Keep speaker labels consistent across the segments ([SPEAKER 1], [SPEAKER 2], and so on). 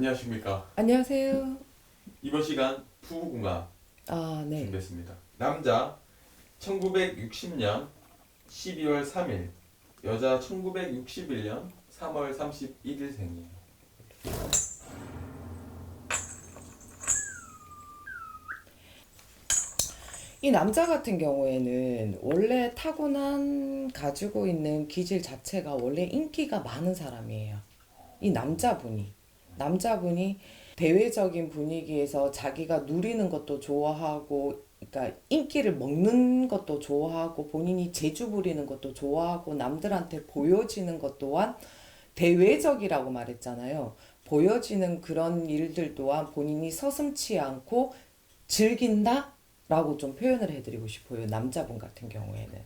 [SPEAKER 1] 안녕하십니까.
[SPEAKER 2] 안녕하세요.
[SPEAKER 1] 이번 시간 부부궁합
[SPEAKER 2] 네.
[SPEAKER 1] 준비했습니다. 남자 1960년 12월 3일, 여자 1961년 3월 31일 생이에요.
[SPEAKER 2] 이 남자 같은 경우에는 원래 타고난 가지고 있는 기질 자체가 원래 인기가 많은 사람이에요. 이 남자분이 대외적인 분위기에서 자기가 누리는 것도 좋아하고, 그러니까 인기를 먹는 것도 좋아하고, 본인이 재주 부리는 것도 좋아하고, 남들한테 보여지는 것 또한 대외적이라고 말했잖아요. 보여지는 그런 일들 또한 본인이 서슴지 않고 즐긴다? 라고 좀 표현을 해드리고 싶어요. 남자분 같은 경우에는.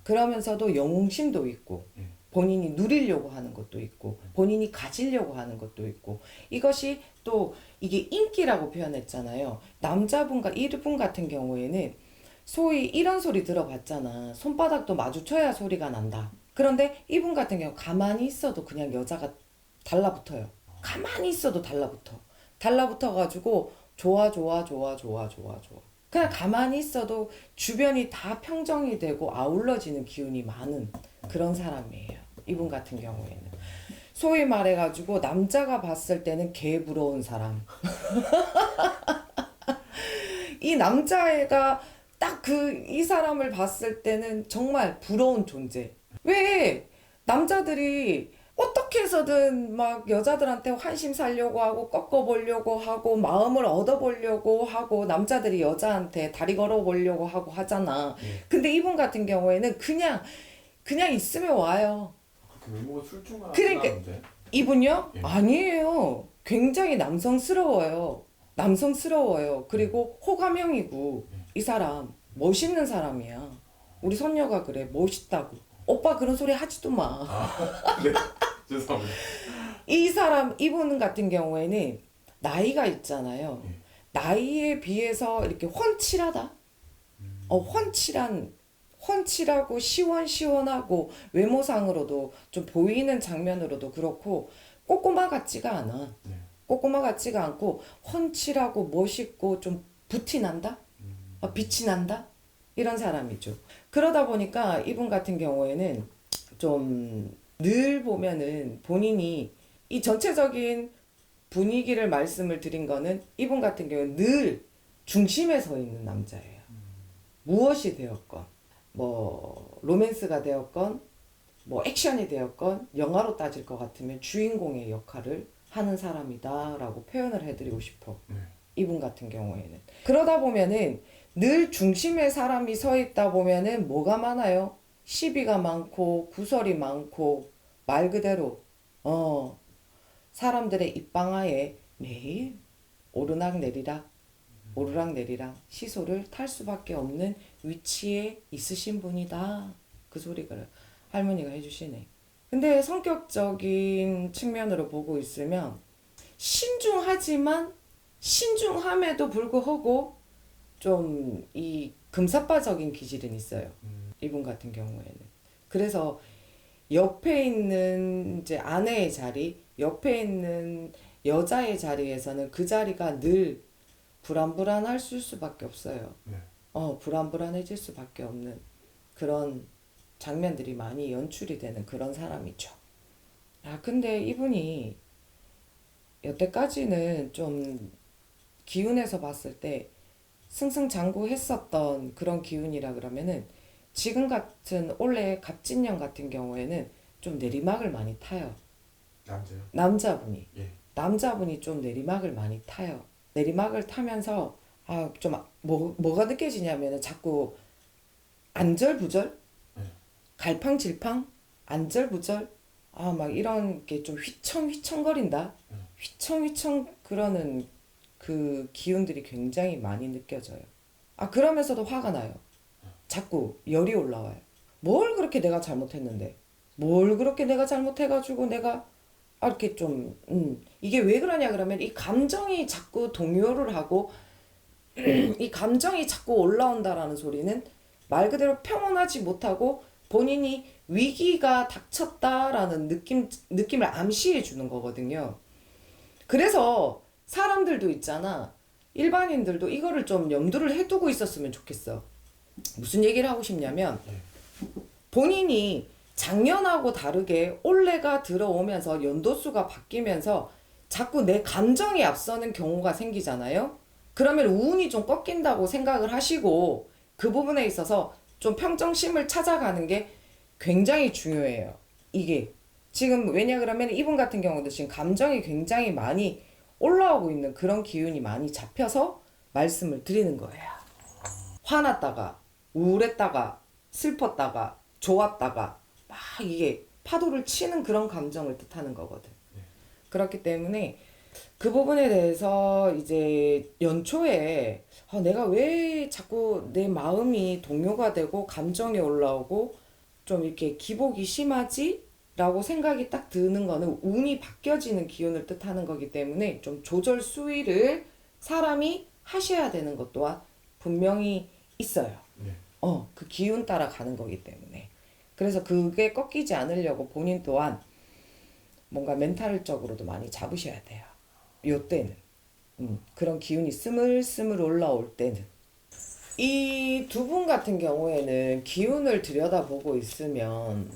[SPEAKER 2] 그러면서도 영웅심도 있고, 본인이 누리려고 하는 것도 있고, 본인이 가지려고 하는 것도 있고, 이것이 또 이게 인기라고 표현했잖아요. 남자분과 이분 같은 경우에는 소위 이런 소리 들어봤잖아. 손바닥도 마주쳐야 소리가 난다. 그런데 이분 같은 경우 가만히 있어도 그냥 여자가 달라붙어요. 가만히 있어도 달라붙어. 달라붙어가지고 좋아 좋아 좋아 좋아 좋아 좋아. 그냥 가만히 있어도 주변이 다 평정이 되고 아울러지는 기운이 많은 그런 사람이에요. 이분 같은 경우에는. 소위 말해가지고 남자가 봤을 때는 개 부러운 사람. 이 남자애가 딱 이 사람을 봤을 때는 정말 부러운 존재. 왜 남자들이 어떻게 해서든 막 여자들한테 환심 사려고 하고 꺾어보려고 하고 마음을 얻어보려고 하고 남자들이 여자한테 다리 걸어보려고 하고 하잖아. 근데 이분 같은 경우에는 그냥 있으면 와요.
[SPEAKER 1] 그렇게 외모가 출중하지
[SPEAKER 2] 그러니까
[SPEAKER 1] 않은데.
[SPEAKER 2] 이분요?
[SPEAKER 1] 예.
[SPEAKER 2] 아니에요. 굉장히 남성스러워요. 남성스러워요. 그리고 호감형이고 이 사람 멋있는 사람이야. 우리 선녀가 그래. 멋있다고. 오빠 그런 소리 하지도 마.
[SPEAKER 1] 네, 죄송합니다.
[SPEAKER 2] 이분 같은 경우에는 나이가 있잖아요. 나이에 비해서 이렇게 훤칠하다? 훤칠하고 시원시원하고 외모상으로도 좀 보이는 장면으로도 그렇고 꼬꼬마 같지가 않아. 꼬꼬마 같지가 않고 훤칠하고 멋있고 좀 붓이 난다? 빛이 난다? 이런 사람이죠. 그러다 보니까 이분 같은 경우에는 좀 늘 보면은 본인이 이 전체적인 분위기를 말씀을 드린 거는 이분 같은 경우는 늘 중심에 서 있는 남자예요. 무엇이 되었건 뭐 로맨스가 되었건 뭐 액션이 되었건 영화로 따질 것 같으면 주인공의 역할을 하는 사람이다라고 표현을 해드리고 싶어. 이분 같은 경우에는. 그러다 보면은 늘 중심에 사람이 서 있다 보면은 뭐가 많아요? 시비가 많고 구설이 많고 말 그대로 사람들의 입방아에 매일 오르락내리락 시소를 탈 수밖에 없는 위치에 있으신 분이다. 그 소리를 할머니가 해주시네. 근데 성격적인 측면으로 보고 있으면 신중하지만 신중함에도 불구하고 좀 이 금사빠적인 기질은 있어요. 이분 같은 경우에는. 그래서 옆에 있는 이제 아내의 자리, 옆에 있는 여자의 자리에서는 그 자리가 늘 불안불안할 수밖에 없어요. 불안불안해질 수밖에 없는 그런 장면들이 많이 연출이 되는 그런 사람이죠. 근데 이분이 여태까지는 좀 기운에서 봤을 때 승승장구했었던 그런 기운이라 그러면은 지금 같은 올해 갑진년 같은 경우에는 좀 내리막을 많이 타요.
[SPEAKER 1] 남자요?
[SPEAKER 2] 남자분이.
[SPEAKER 1] 예.
[SPEAKER 2] 남자분이 좀 내리막을 많이 타요. 내리막을 타면서 좀 뭐가 느껴지냐면은 자꾸 안절부절? 갈팡질팡? 안절부절? 막 이런 게 좀 휘청휘청거린다? 휘청휘청 그러는 그 기운들이 굉장히 많이 느껴져요. 그러면서도 화가 나요. 자꾸 열이 올라와요. 뭘 그렇게 내가 잘못했는데? 뭘 그렇게 내가 잘못해가지고 내가 이렇게 좀 이게 왜 그러냐 그러면 이 감정이 자꾸 동요를 하고 이 감정이 자꾸 올라온다라는 소리는 말 그대로 평온하지 못하고 본인이 위기가 닥쳤다라는 느낌을 암시해 주는 거거든요. 그래서 사람들도 있잖아. 일반인들도 이거를 좀 염두를 해두고 있었으면 좋겠어. 무슨 얘기를 하고 싶냐면 본인이 작년하고 다르게 올해가 들어오면서 연도수가 바뀌면서 자꾸 내 감정이 앞서는 경우가 생기잖아요. 그러면 운이 좀 꺾인다고 생각을 하시고 그 부분에 있어서 좀 평정심을 찾아가는 게 굉장히 중요해요. 이게 지금 왜냐 그러면 이분 같은 경우도 지금 감정이 굉장히 많이 올라오고 있는 그런 기운이 많이 잡혀서 말씀을 드리는 거예요. 화났다가 우울했다가 슬펐다가 좋았다가 막 이게 파도를 치는 그런 감정을 뜻하는 거거든. 그렇기 때문에 그 부분에 대해서 이제 연초에 내가 왜 자꾸 내 마음이 동요가 되고 감정이 올라오고 좀 이렇게 기복이 심하지? 라고 생각이 딱 드는 거는 운이 바뀌어지는 기운을 뜻하는 거기 때문에 좀 조절 수위를 사람이 하셔야 되는 것 또한 분명히 있어요.
[SPEAKER 1] 네.
[SPEAKER 2] 그 기운 따라 가는 거기 때문에. 그래서 그게 꺾이지 않으려고 본인 또한 뭔가 멘탈적으로도 많이 잡으셔야 돼요. 요 때는. 그런 기운이 스물스물 올라올 때는. 이 두 분 같은 경우에는 기운을 들여다보고 있으면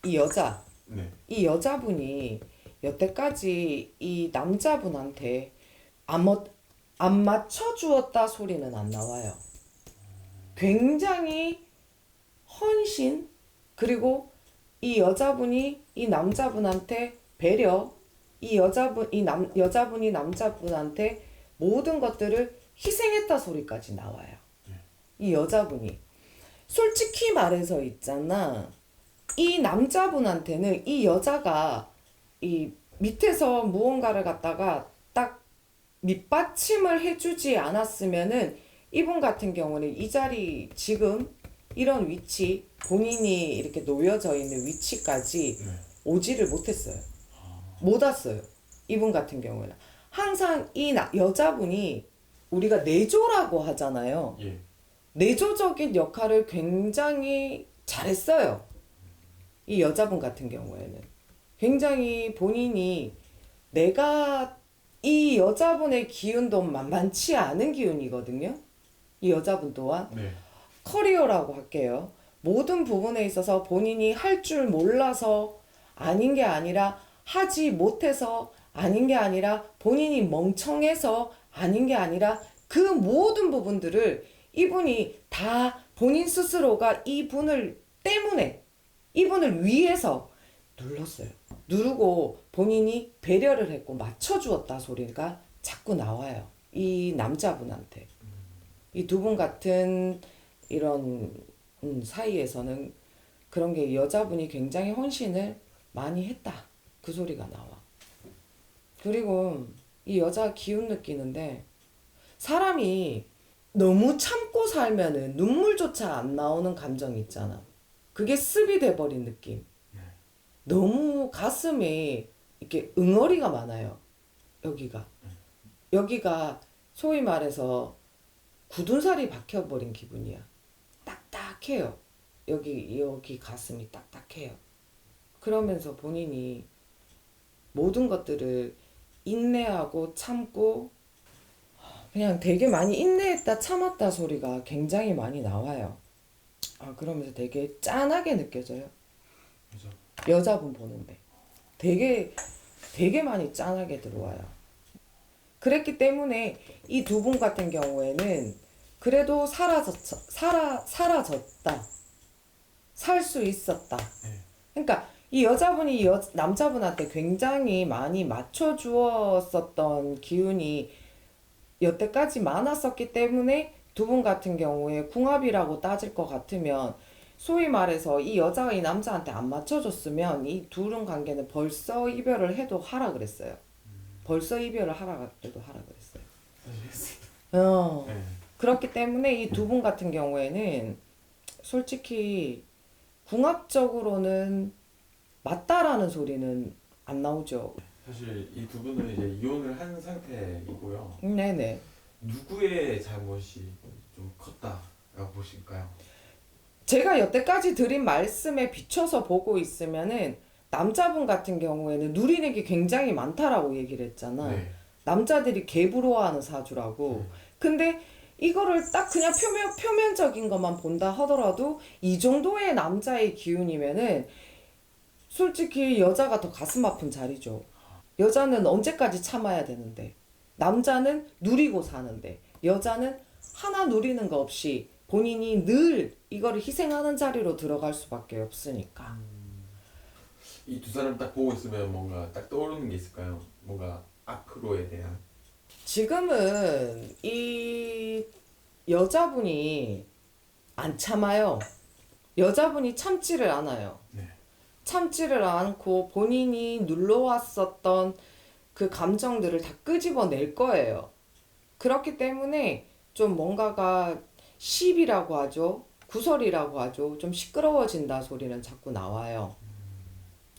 [SPEAKER 2] 이 여자,
[SPEAKER 1] 네.
[SPEAKER 2] 이 여자분이 여태까지 이 남자분한테 안 맞춰주었다 소리는 안 나와요. 굉장히 헌신, 그리고 이 여자분이 이 남자분한테 배려, 여자분이 남자분한테 모든 것들을 희생했다 소리까지 나와요. 이 여자분이. 솔직히 말해서 있잖아. 이 남자분한테는 이 여자가 이 밑에서 무언가를 갖다가 딱 밑받침을 해주지 않았으면은 이분 같은 경우는 이 자리 지금 이런 위치 본인이 이렇게 놓여져 있는 위치까지 오지를 못했어요. 못 왔어요. 이분 같은 경우는 항상 이 여자분이 우리가 내조라고 하잖아요.
[SPEAKER 1] 예.
[SPEAKER 2] 내조적인 역할을 굉장히 잘했어요. 이 여자분 같은 경우에는 굉장히 본인이 내가 이 여자분의 기운도 만만치 않은 기운이거든요. 이 여자분 또한
[SPEAKER 1] 네.
[SPEAKER 2] 커리어라고 할게요. 모든 부분에 있어서 본인이 할 줄 몰라서 아닌 게 아니라 하지 못해서 아닌 게 아니라 본인이 멍청해서 아닌 게 아니라 그 모든 부분들을 이분이 다 본인 스스로가 이분을 때문에 이분을 위해서 눌렀어요. 누르고 본인이 배려를 했고 맞춰주었다 소리가 자꾸 나와요. 이 남자분한테. 이 두 분 같은 이런 사이에서는 그런 게 여자분이 굉장히 헌신을 많이 했다. 그 소리가 나와. 그리고 이 여자 기운 느끼는데 사람이 너무 참고 살면은 눈물조차 안 나오는 감정이 있잖아. 그게 습이 돼버린 느낌. 너무 가슴에 이렇게 응어리가 많아요. 여기가 소위 말해서 굳은 살이 박혀버린 기분이야. 딱딱해요. 여기 가슴이 딱딱해요. 그러면서 본인이 모든 것들을 인내하고 참고 그냥 되게 많이 인내했다 참았다 소리가 굉장히 많이 나와요. 그러면서 되게 짠하게 느껴져요.
[SPEAKER 1] 그죠.
[SPEAKER 2] 여자분 보는데 되게 많이 짠하게 들어와요. 그랬기 때문에 이 두 분 같은 경우에는 그래도 사라졌다. 살 수 있었다. 그러니까 이 여자분이 남자분한테 굉장히 많이 맞춰주었었던 기운이 여태까지 많았었기 때문에 두 분 같은 경우에 궁합이라고 따질 것 같으면 소위 말해서 이 여자가 이 남자한테 안 맞춰줬으면 이 둘은 관계는 벌써 이별을 해도 하라 그랬어요. 벌써 이별을 하라 그래도 하라 그랬어요.
[SPEAKER 1] 네.
[SPEAKER 2] 그렇기 때문에 이 두 분 같은 경우에는 솔직히 궁합적으로는 맞다라는 소리는 안 나오죠.
[SPEAKER 1] 사실 이 두 분은 이제 이혼을 한 상태이고요.
[SPEAKER 2] 네네.
[SPEAKER 1] 누구의 잘못이 좀 컸다라고 보실까요?
[SPEAKER 2] 제가 여태까지 드린 말씀에 비춰서 보고 있으면은 남자분 같은 경우에는 누리는 게 굉장히 많다라고 얘기를 했잖아.
[SPEAKER 1] 네.
[SPEAKER 2] 남자들이 개부러워하는 사주라고. 근데 이거를 딱 그냥 표면적인 것만 본다 하더라도 이 정도의 남자의 기운이면은 솔직히 여자가 더 가슴 아픈 자리죠. 여자는 언제까지 참아야 되는데, 남자는 누리고 사는데, 여자는 하나 누리는 거 없이 본인이 늘 이거를 희생하는 자리로 들어갈 수밖에 없으니까.
[SPEAKER 1] 이 두 사람 딱 보고 있으면 뭔가 딱 떠오르는 게 있을까요? 뭔가 앞으로에 대한.
[SPEAKER 2] 지금은 이 여자분이 안 참아요. 여자분이 참지를 않아요.
[SPEAKER 1] 네. 참지를
[SPEAKER 2] 않고 본인이 눌러왔었던 그 감정들을 다 끄집어낼 거예요. 그렇기 때문에 좀 뭔가가 시비라고 하죠. 구설이라고 하죠. 좀 시끄러워진다 소리는 자꾸 나와요.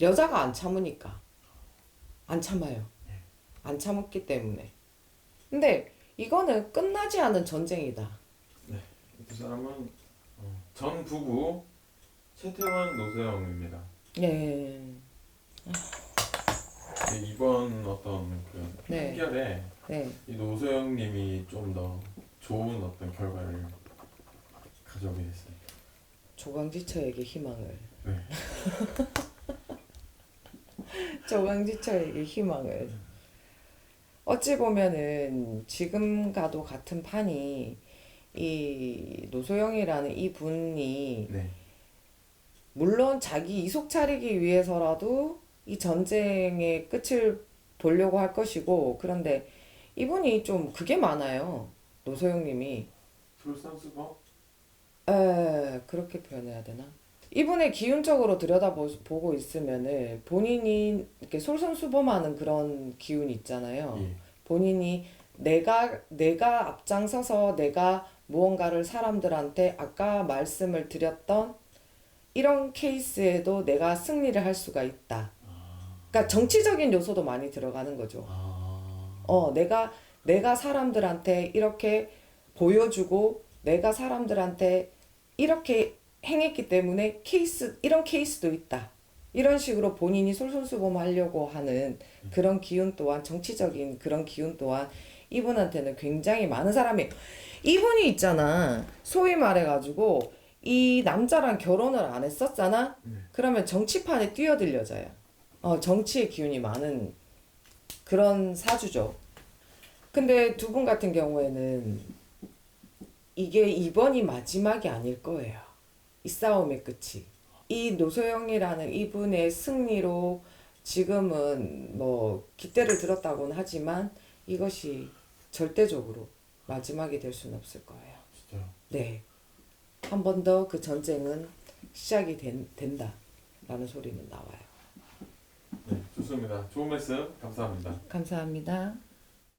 [SPEAKER 2] 여자가 안 참으니까. 안 참아요. 안 참았기 때문에. 근데 이거는 끝나지 않은 전쟁이다.
[SPEAKER 1] 네. 이 두 사람은 전 부부 최태원 노소영입니다.
[SPEAKER 2] 예.
[SPEAKER 1] 이번 어떤 그
[SPEAKER 2] 네.
[SPEAKER 1] 판결에
[SPEAKER 2] 네.
[SPEAKER 1] 이 노소영님이 좀 더 좋은 어떤 결과를 가져오게 됐습니다.
[SPEAKER 2] 조강지처에게 희망을.
[SPEAKER 1] 네.
[SPEAKER 2] 조강지처에게 희망을. 어찌 보면은 지금과도 같은 판이 이 노소영이라는 이 분이
[SPEAKER 1] 네.
[SPEAKER 2] 물론 자기 이속 차리기 위해서라도 이 전쟁의 끝을 보려고 할 것이고, 그런데 이분이 좀 그게 많아요. 노소영님이.
[SPEAKER 1] 솔선수범?
[SPEAKER 2] 그렇게 표현해야 되나? 이분의 기운적으로 들여다보고 있으면은 본인이 이렇게 솔선수범하는 그런 기운이 있잖아요.
[SPEAKER 1] 예.
[SPEAKER 2] 본인이 내가 앞장서서 내가 무언가를 사람들한테 아까 말씀을 드렸던 이런 케이스에도 내가 승리를 할 수가 있다. 그러니까 정치적인 요소도 많이 들어가는 거죠. 내가 사람들한테 이렇게 보여주고 내가 사람들한테 이렇게 행했기 때문에 이런 케이스도 있다. 이런 식으로 본인이 솔선수범하려고 하는 그런 기운 또한, 정치적인 그런 기운 또한 이분한테는 굉장히 많은 사람이, 이분이 있잖아. 소위 말해가지고 이 남자랑 결혼을 안 했었잖아. 그러면 정치판에 뛰어들려져요. 정치의 기운이 많은 그런 사주죠. 근데 두 분 같은 경우에는 이게 이번이 마지막이 아닐 거예요. 이 싸움의 끝이. 이 노소영이라는 이분의 승리로 지금은 뭐 깃대를 들었다고는 하지만 이것이 절대적으로 마지막이 될 수는 없을 거예요.
[SPEAKER 1] 진짜요?
[SPEAKER 2] 네. 한 번 더 그 전쟁은 시작이 된다라는 소리는 나와요.
[SPEAKER 1] 네, 좋습니다. 좋은 말씀 감사합니다.
[SPEAKER 2] 감사합니다.